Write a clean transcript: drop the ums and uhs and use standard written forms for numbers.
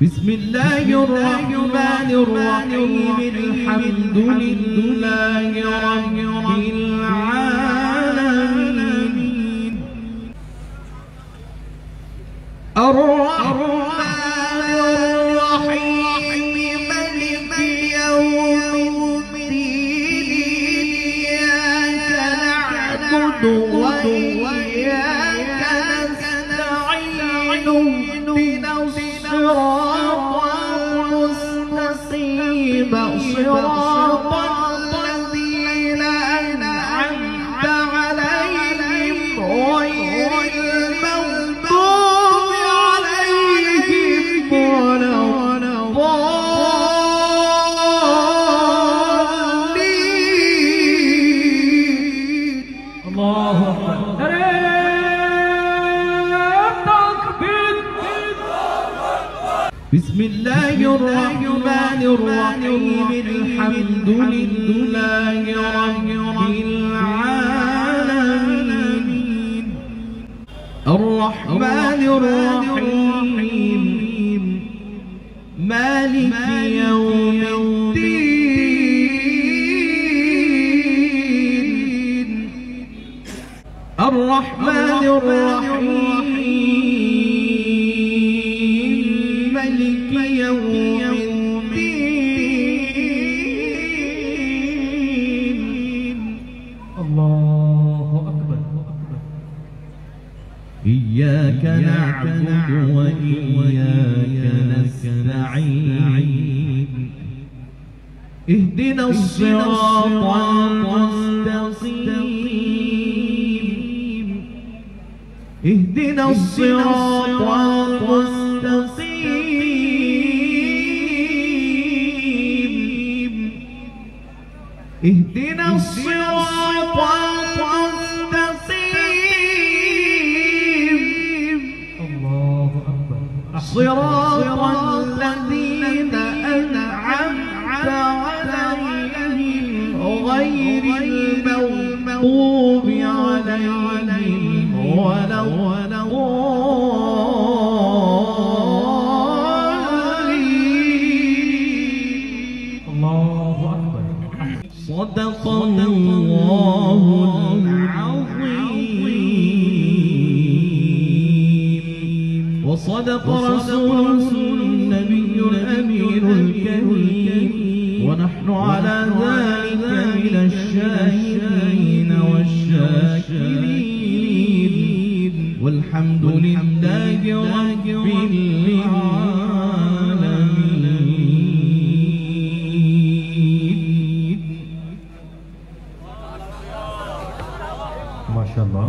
بسم الله الرحمن الرحيم. الحمد لله رب العالمين الرحمن الرحيم مالك يوم الدين. إياك نعبد وإياك نستعين. اهدنا الصراط المستقيم صراط الذين أنعمت عليهم غير المغضوب عليهم ولا الضالين. الله أكبر. بسم الله الرحمن الرحيم. الحمد لله رب العالمين الرحمن الرحيم مالك يوم الدين. الرحمن الرحيم مالك يوم الدين. الله أكبر. إياك نعبد وإياك نستعين. اهدنا الصراط المستقيم. اهدنا الصراط المستقيم. اهدنا الصراط المستقيم. الله أكبر. صراط الذين أنعمت عليهم غير المغضوب عليهم ولا الضالين. الله أكبر. صدق الله العظيم وصدق رسوله النبي الأمين الكريم. ونحن على ذلك من الشاهدين والشاكرين والحمد لله رب العالمين. ما شاء الله.